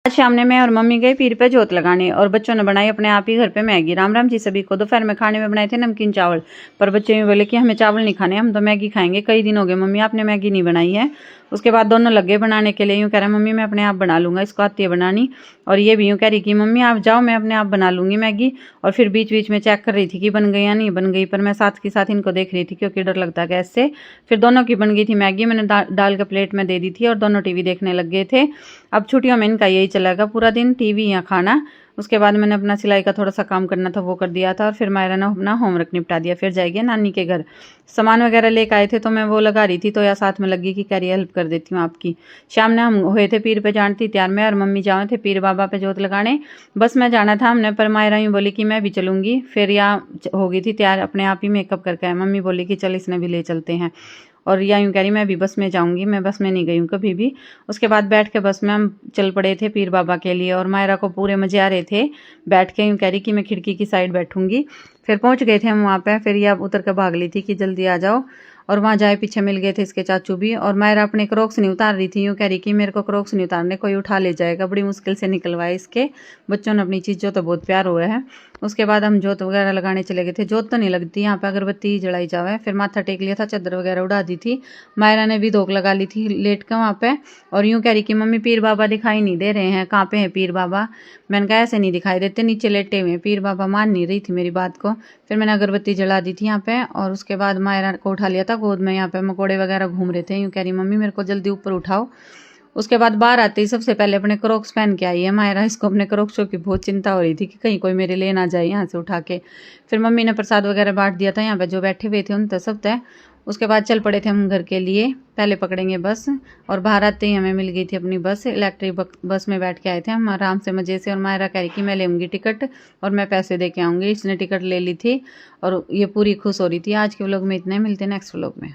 शाम ने मैं और मम्मी गए पीर पे जोत लगाने और बच्चों ने बनाई अपने आप ही घर पे मैगी। राम राम जी सभी को। दोपहर में खाने में बनाए थे नमकीन चावल, पर बच्चे भी बोले कि हमें चावल नहीं खाने, हम तो मैगी खाएंगे। कई दिन हो गए मम्मी आपने मैगी नहीं बनाई है। उसके बाद दोनों लग गए बनाने के लिए। यूँ कह रहे मम्मी मैं अपने आप बना लूँगा, इसको आती है बनानी। और ये भी यूँ कह रही कि मम्मी आप जाओ मैं अपने आप बना लूँगी मैगी। और फिर बीच बीच में चेक कर रही थी कि बन गई या नहीं बन गई, पर मैं साथ के साथ इनको देख रही थी क्योंकि डर लगता है गैस से। फिर दोनों की बन गई थी मैगी, मैंने डाल के प्लेट में दे दी थी और दोनों टीवी देखने लग गए थे। अब छुट्टियों में इनका यही चलेगा, पूरा दिन टीवी या खाना। उसके बाद मैंने अपना सिलाई का थोड़ा सा काम करना था वो कर दिया था और फिर मायरा ने अपना होमवर्क निपटा दिया। फिर जाएगी नानी के घर। सामान वगैरह लेकर आए थे तो मैं वो लगा रही थी, तो या साथ में लगी कि कह रही हेल्प कर देती हूँ आपकी। शाम ने हम हुए थे पीर पे जानती तैयार, मैं और मम्मी जाए थे पीर बाबा पे जोत लगाने। बस में जाना था हमने, पर मायरा यूँ बोली कि मैं भी चलूँगी। फिर यहाँ हो गई थी तैयार, अपने आप ही मेकअप करके आए। मम्मी बोली कि चल इसने भी ले चलते हैं। और या यूँ कह रही मैं भी बस में जाऊँगी, मैं बस में नहीं गई हूँ कभी भी। उसके बाद बैठ के बस में हम चल पड़े थे पीर बाबा के लिए और मायरा को पूरे मजे आ रहे थे बैठ के। यूँ कह रही कि मैं खिड़की की साइड बैठूंगी। फिर पहुँच गए थे हम वहाँ पे। फिर यह उतर के भाग ली थी कि जल्दी आ जाओ। और वहाँ जाए पीछे मिल गए थे इसके चाचू भी। और मायरा अपने क्रॉक्स नहीं उतार रही थी, यूँ कह रही कि मेरे को क्रॉक्स नहीं उतारने, कोई उठा ले जाएगा। बड़ी मुश्किल से निकलवाए इसके। बच्चों ने अपनी चीज़ जो तो बहुत प्यार हुआ है। उसके बाद हम जोत वगैरह लगाने चले गए थे। जोत तो नहीं लगती यहाँ पे, अगरबत्ती ही जलाई जावे। फिर माथा टेक लिया था, चादर वगैरह उड़ा दी थी। मायरा ने भी धोख लगा ली थी लेट के वहाँ पे। और यूँ कह रही कि मम्मी पीर बाबा दिखाई नहीं दे रहे हैं, कहाँ पे हैं पीर बाबा। मैंने कहा ऐसे नहीं दिखाई देते, नीचे लेटे हुए हैं पीर बाबा। मान नहीं रही थी मेरी बात को। फिर मैंने अगरबत्ती जला दी थी यहाँ पे। और उसके बाद मायरा को उठा लिया था गोद में। यहाँ पे मकोड़े वगैरह घूम रहे थे। यूँ कह रही मम्मी मेरे को जल्दी ऊपर उठाओ। उसके बाद बाहर आते ही सबसे पहले अपने क्रॉक्स पहन के आई है मायरा। इसको अपने क्रॉक्सों की बहुत चिंता हो रही थी कि कहीं कोई मेरे ले ना जाए यहाँ से उठा के। फिर मम्मी ने प्रसाद वगैरह बांट दिया था यहाँ पे जो बैठे हुए थे उन तक सब तय। उसके बाद चल पड़े थे हम घर के लिए, पहले पकड़ेंगे बस। और बाहर आते ही हमें मिल गई थी अपनी बस, इलेक्ट्रिक बस में बैठ के आए थे हम आराम से मज़े से। और मायरा कह रही कि मैं लेंगी टिकट और मैं पैसे दे के आऊँगी। इसने टिकट ले ली थी और ये पूरी खुश हो रही थी। आज के व्लॉग में इतने, मिलते नेक्स्ट व्लॉग में।